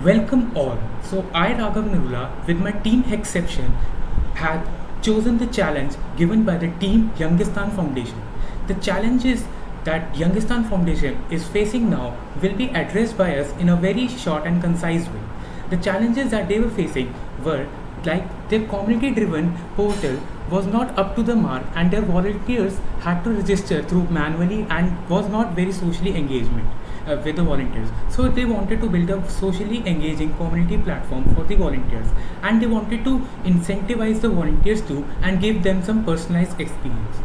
Welcome all. So I Raghav Nirula with my team Exception had chosen the challenge given by the team Youngistan Foundation. The challenges that Youngistan Foundation is facing now will be addressed by us in a very short and concise way. The challenges that they were facing were like their community driven portal was not up to the mark and their volunteers had to register through manually and was not very socially engagement with the volunteers. So they wanted to build a socially engaging community platform for the volunteers, and they wanted to incentivize the volunteers too and give them some personalized experience.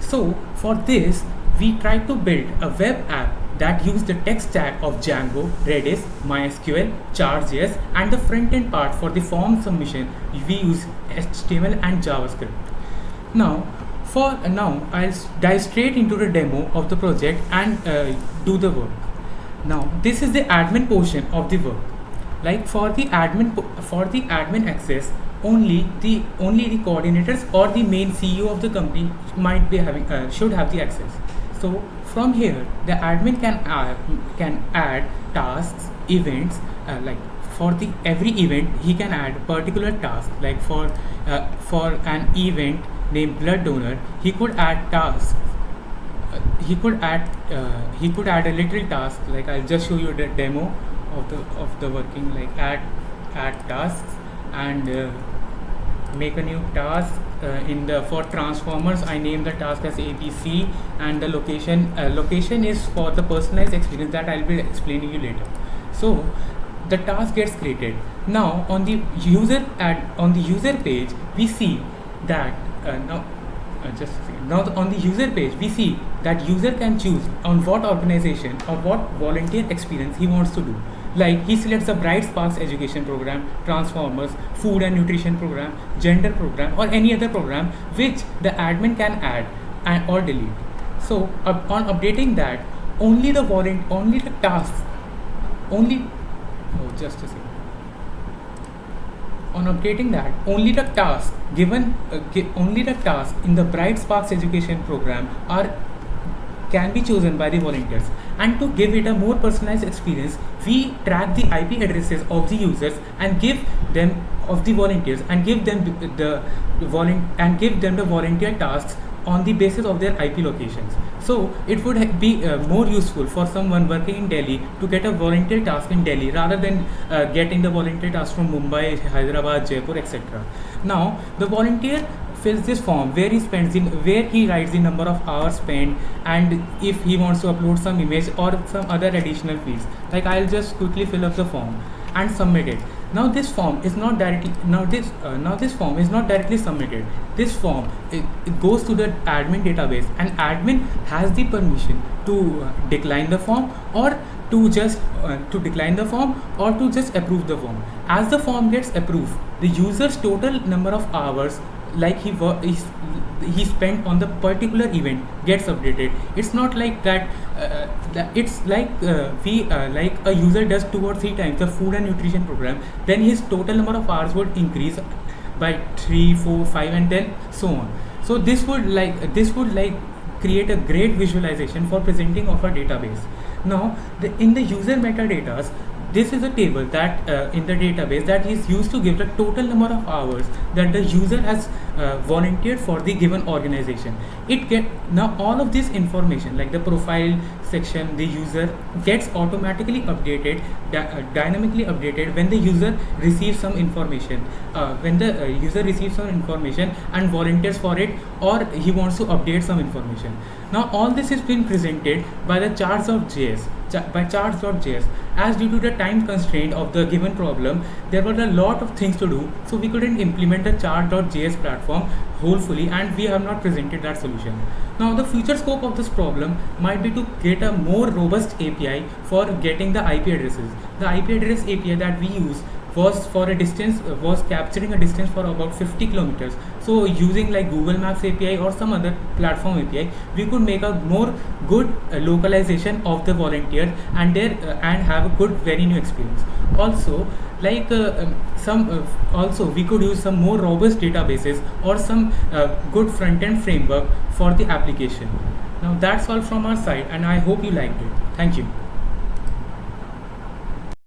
So for this, we tried to build a web app that used the tech stack of Django, Redis, MySQL, Charge.js, and the front-end part for the form submission. We use HTML and JavaScript. Now, I'll dive straight into the demo of the project and do the work. Now, this is the admin portion of the work. Like for the admin access, only the coordinators or the main CEO of the company might be having should have the access. So from here, the admin can add tasks, events. Like for the every event, he can add particular task. Like for an event named blood donor, he could add tasks. He could add a little task. Like I'll just show you the demo of the working. Like add tasks and make a new task. For transformers, I name the task as ABC, and the location is for the personalized experience that I'll be explaining you later. So the task gets created. Now on the user page, we see that now on the user page we see that user can choose on what organization or what volunteer experience he wants to do. Like he selects the Bright Sparks education program, Transformers, food and nutrition program, gender program, or any other program which the admin can add and or delete. So on updating that, only the tasks, only oh just a second. On updating that, only the tasks in the Bright Sparks education program can be chosen by the volunteers. And to give it a more personalized experience, we track the IP addresses of the users and give them the volunteer tasks on the basis of their IP locations. So it would be more useful for someone working in Delhi to get a volunteer task in Delhi rather than getting the volunteer task from Mumbai, Hyderabad, Jaipur, etc. Now the volunteer fills this form where he writes the number of hours spent and if he wants to upload some image or some other additional fields. Like I'll just quickly fill up the form and submit it. Now this form is not directly submitted. This form it goes to the admin database, and admin has the permission to decline the form or to just approve the form. As the form gets approved, the user's total number of hours like he spent on the particular event gets updated. It's not like that. It's like like a user does 2 or 3 times the food and nutrition program, then his total number of hours would increase by 3, 4, 5, and then so on. So this would create a great visualization for presenting of a database. Now in the user metadatas, this is a table that in the database that is used to give the total number of hours that the user has volunteered for the given organization. Now all of this information like the profile section, the user gets automatically updated, dynamically updated when the user receives some information. When the user receives some information and volunteers for it, or he wants to update some information. Now all this is been presented by the charts.js. As due to the time constraint of the given problem, there were a lot of things to do, so we couldn't implement the chart.js platform wholly, and we have not presented that solution. Now the future scope of this problem might be to get a more robust API for getting the IP addresses. The IP address API that we use was capturing a distance for about 50 kilometers. So using like Google Maps API or some other platform API, we could make a more good localization of the volunteer and have a good very new experience. Also we could use some more robust databases or some good front-end framework for the application. Now that's all from our side, and I hope you liked it. Thank you.